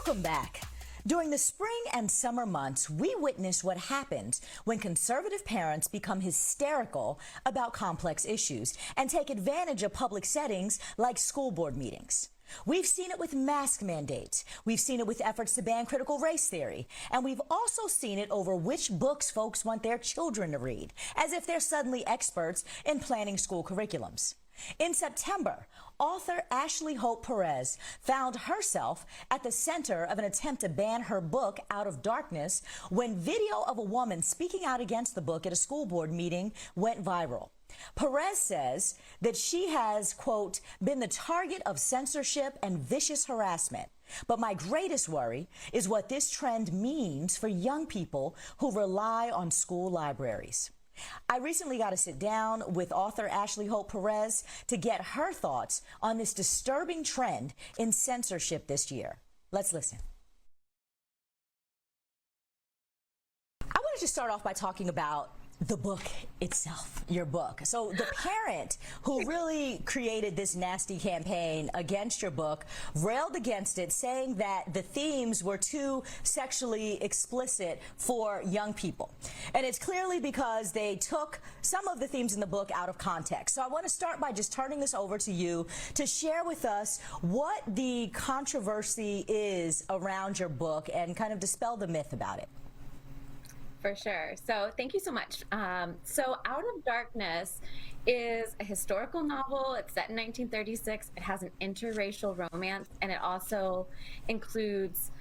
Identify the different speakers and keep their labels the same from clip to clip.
Speaker 1: Welcome back. During the spring and summer months, we witness what happens when conservative parents become hysterical about complex issues and take advantage of public settings like school board meetings. We've seen it with mask mandates. We've seen it with efforts to ban critical race theory. And we've also seen it over which books folks want their children to read, as if they're suddenly experts in planning school curriculums. In September, author Ashley Hope Pérez found herself at the center of an attempt to ban her book Out of Darkness when video of a woman speaking out against the book at a school board meeting went viral. Pérez says that she has, quote, been the target of censorship and vicious harassment. But my greatest worry is what this trend means for young people who rely on school libraries. I recently got to sit down with author Ashley Hope Pérez to get her thoughts on this disturbing trend in censorship this year. Let's listen. I wanted to start off by talking about the book itself, your book. So the parent who really created this nasty campaign against your book railed against it, saying that the themes were too sexually explicit for young people. And it's clearly because they took some of the themes in the book out of context. So I want to start by just turning this over to you to share with us what the controversy is around your book and kind of dispel the myth about it.
Speaker 2: For sure. So thank you so much. So Out of Darkness is a historical novel. It's set in 1936. It has an interracial romance, and it also includes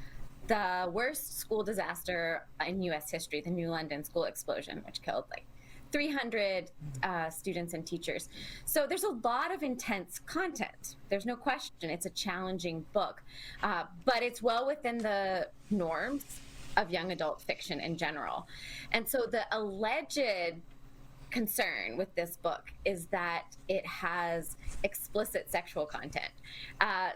Speaker 2: the worst school disaster in U.S. history, the New London school explosion, which killed like 300 students and teachers. So there's a lot of intense content. There's no question. It's a challenging book, but it's well within the norms of young adult fiction in general. And so the alleged concern with this book is that it has explicit sexual content.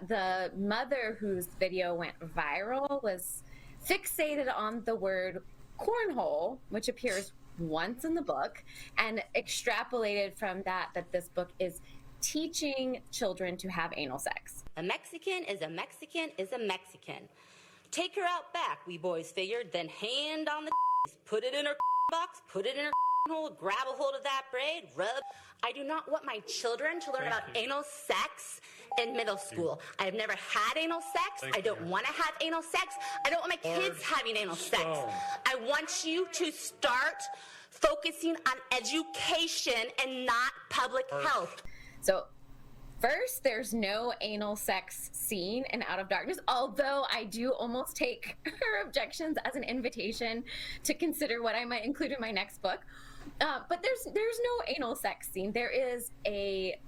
Speaker 2: The mother whose video went viral was fixated on the word cornhole, which appears once in the book, and extrapolated from that this book is teaching children to have anal sex.
Speaker 3: A Mexican is a Mexican is a Mexican. Take her out back, we boys figured, then hand on the put it in her box, put it in her hole, grab a hold of that braid, rub. I do not want my children to learn about anal sex in middle school. I have never had anal sex. I don't want to have anal sex. I don't want my kids having anal sex. I want you to start focusing on education and not public health.
Speaker 2: So first, there's no anal sex scene in Out of Darkness, although I do almost take her objections as an invitation to consider what I might include in my next book. But there's no anal sex scene. There is a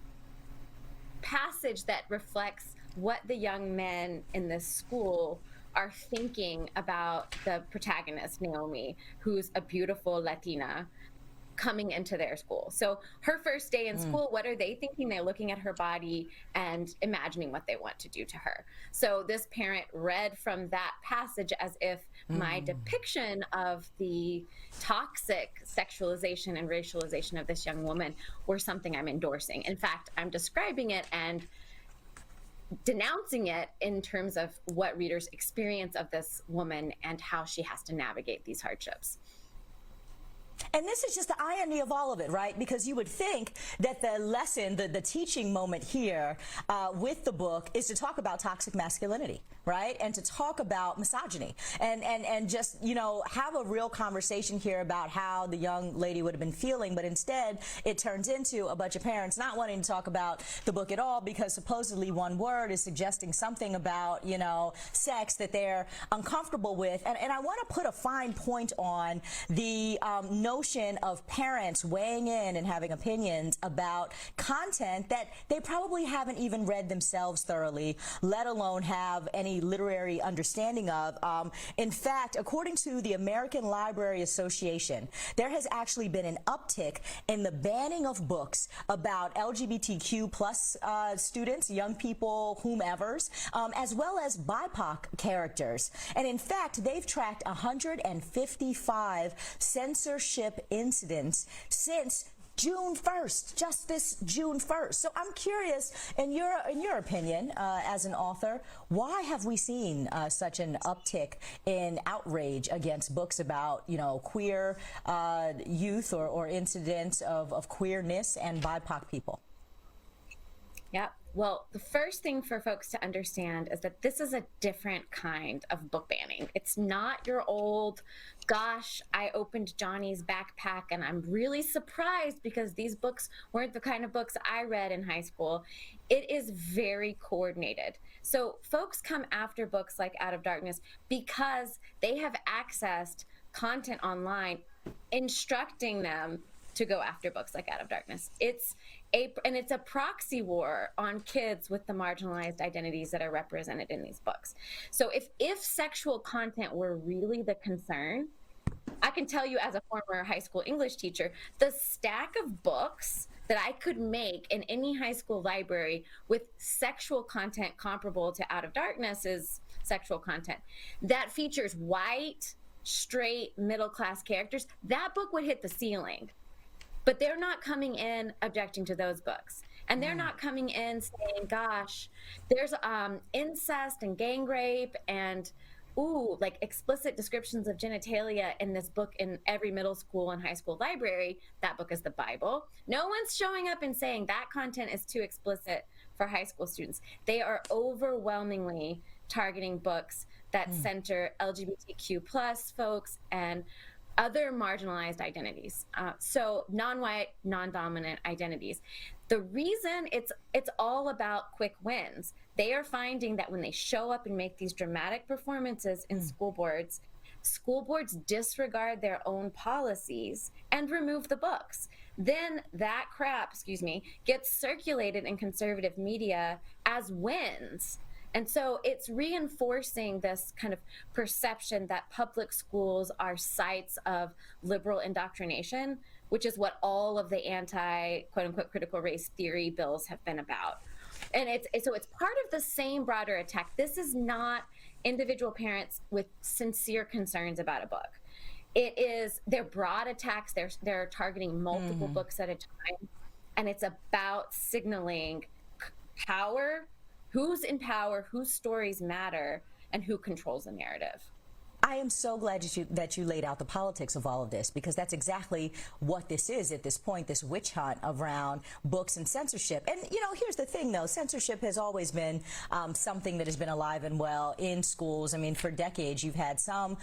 Speaker 2: passage that reflects what the young men in this school are thinking about the protagonist, Naomi, who's a beautiful Latina, coming into their school. So her first day in school, what are they thinking? They're looking at her body and imagining what they want to do to her. So this parent read from that passage as if my depiction of the toxic sexualization and racialization of this young woman were something I'm endorsing. In fact, I'm describing it and denouncing it in terms of what readers' experience of this woman and how she has to navigate these hardships.
Speaker 1: And this is just the irony of all of it, right? Because you would think that the lesson, the teaching moment here with the book is to talk about toxic masculinity, right? And to talk about misogyny and just, you know, have a real conversation here about how the young lady would have been feeling. But instead, it turns into a bunch of parents not wanting to talk about the book at all because supposedly one word is suggesting something about, you know, sex that they're uncomfortable with. And I want to put a fine point on the notion of parents weighing in and having opinions about content that they probably haven't even read themselves thoroughly, let alone have any literary understanding of. In fact, according to the American Library Association, there has actually been an uptick in the banning of books about LGBTQ plus students, young people, whomevers, as well as BIPOC characters. And in fact, they've tracked 155 censorship incidents since June 1st, just this June 1st. So I'm curious, in your opinion, as an author, why have we seen such an uptick in outrage against books about, queer youth or incidents of queerness and BIPOC people?
Speaker 2: Yeah. Well, the first thing for folks to understand is that this is a different kind of book banning. It's not your old, gosh, I opened Johnny's backpack and I'm really surprised because these books weren't the kind of books I read in high school. It is very coordinated. So folks come after books like Out of Darkness because they have accessed content online instructing them to go after books like Out of Darkness. It's a proxy war on kids with the marginalized identities that are represented in these books. So if sexual content were really the concern, I can tell you as a former high school English teacher, the stack of books that I could make in any high school library with sexual content comparable to Out of Darkness is sexual content that features white, straight, middle-class characters. That book would hit the ceiling. But they're not coming in objecting to those books. And they're not coming in saying, gosh, there's incest and gang rape and, like explicit descriptions of genitalia in this book in every middle school and high school library. That book is the Bible. No one's showing up and saying that content is too explicit for high school students. They are overwhelmingly targeting books that center LGBTQ plus folks and other marginalized identities, so non-white, non-dominant identities. The reason it's all about quick wins. They are finding that when they show up and make these dramatic performances in school boards disregard their own policies and remove the books. Then that crap, gets circulated in conservative media as wins. And so it's reinforcing this kind of perception that public schools are sites of liberal indoctrination, which is what all of the anti-quote-unquote critical race theory bills have been about. And it's part of the same broader attack. This is not individual parents with sincere concerns about a book. It is their broad attacks. They're targeting multiple books at a time. And it's about signaling power, who's in power, whose stories matter, and who controls the narrative.
Speaker 1: I am so glad that you laid out the politics of all of this, because that's exactly what this is at this point, this witch hunt around books and censorship. And, here's the thing, though. Censorship has always been something that has been alive and well in schools. I mean, for decades, you've had some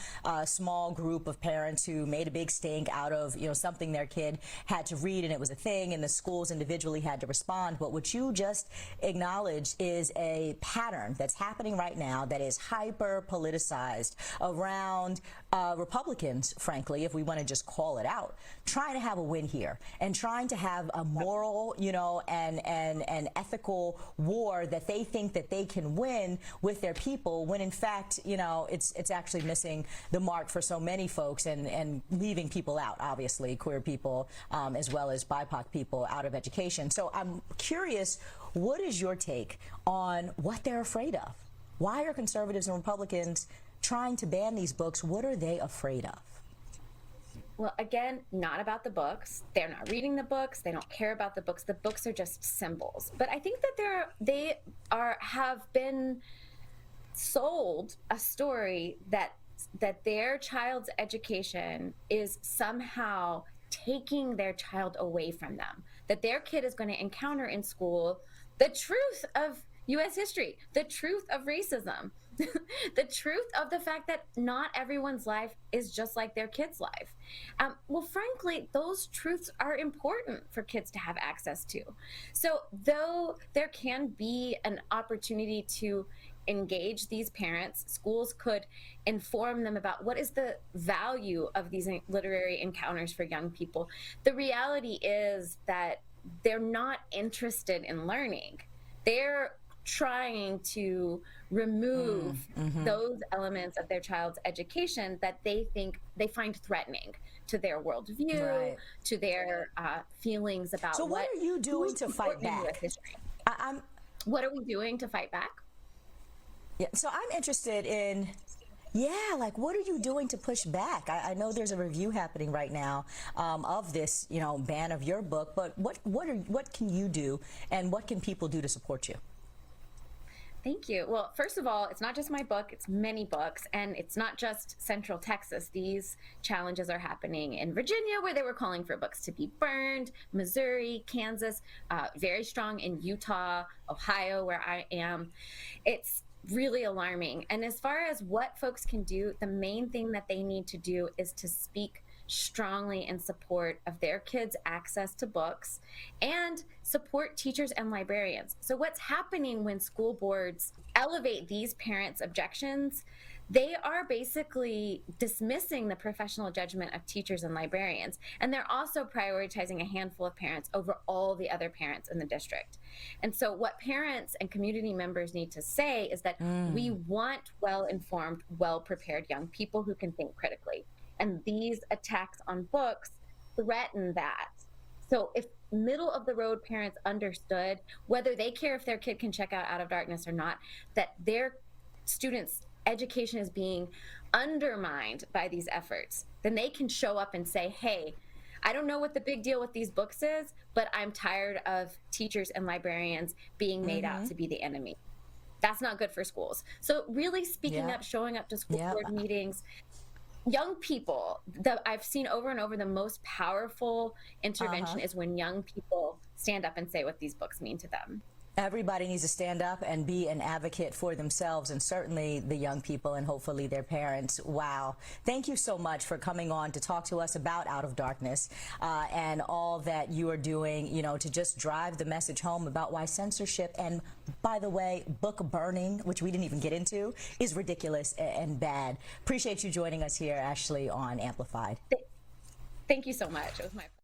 Speaker 1: small group of parents who made a big stink out of, something their kid had to read, and it was a thing, and the schools individually had to respond. But what you just acknowledged is a pattern that's happening right now that is hyper-politicized around Republicans, frankly, if we want to just call it out, trying to have a win here and trying to have a moral, and ethical war that they think that they can win with their people, when in fact, it's actually missing the mark for so many folks and leaving people out, obviously, queer people, as well as BIPOC people out of education. So I'm curious, what is your take on what they're afraid of? Why are conservatives and Republicans trying to ban these books? What are they afraid of?
Speaker 2: Well, again, not about the books. They're not reading the books. They don't care about the books. The books are just symbols. But I think that they have been sold a story that their child's education is somehow taking their child away from them. That their kid is going to encounter in school the truth of U.S. history, the truth of racism, the truth of the fact that not everyone's life is just like their kid's life. Well, frankly, those truths are important for kids to have access to. So though there can be an opportunity to engage these parents, schools could inform them about what is the value of these literary encounters for young people. The reality is that they're not interested in learning. They're trying to remove those elements of their child's education that they find threatening to their worldview, to their feelings about.
Speaker 1: So what are you doing to fight back?
Speaker 2: What are we doing to fight back?
Speaker 1: Yeah, so I'm interested in Yeah, like what are you doing to push back? I know there's a review happening right now of this, ban of your book, but what can you do and what can people do to support you?
Speaker 2: Thank you. Well, first of all, it's not just my book, it's many books, and it's not just Central Texas. These challenges are happening in Virginia, where they were calling for books to be burned, Missouri, Kansas, very strong in Utah, Ohio, where I am. It's really alarming. And as far as what folks can do, the main thing that they need to do is to speak strongly in support of their kids' access to books and support teachers and librarians. So what's happening when school boards elevate these parents' objections, they are basically dismissing the professional judgment of teachers and librarians. And they're also prioritizing a handful of parents over all the other parents in the district. And so what parents and community members need to say is that we want well-informed, well-prepared young people who can think critically. And these attacks on books threaten that. So if middle of the road parents understood, whether they care if their kid can check out of Darkness or not, that their students' education is being undermined by these efforts, then they can show up and say, hey, I don't know what the big deal with these books is, but I'm tired of teachers and librarians being made out to be the enemy. That's not good for schools. So really speaking up, showing up to school board meetings. Young people that I've seen over and over, the most powerful intervention is when young people stand up and say what these books mean to them.
Speaker 1: Everybody needs to stand up and be an advocate for themselves, and certainly the young people and hopefully their parents. Wow. Thank you so much for coming on to talk to us about Out of Darkness and all that you are doing, to just drive the message home about why censorship and, by the way, book burning, which we didn't even get into, is ridiculous and bad. Appreciate you joining us here, Ashley, on Amplified.
Speaker 2: Thank you so much. It was my pleasure.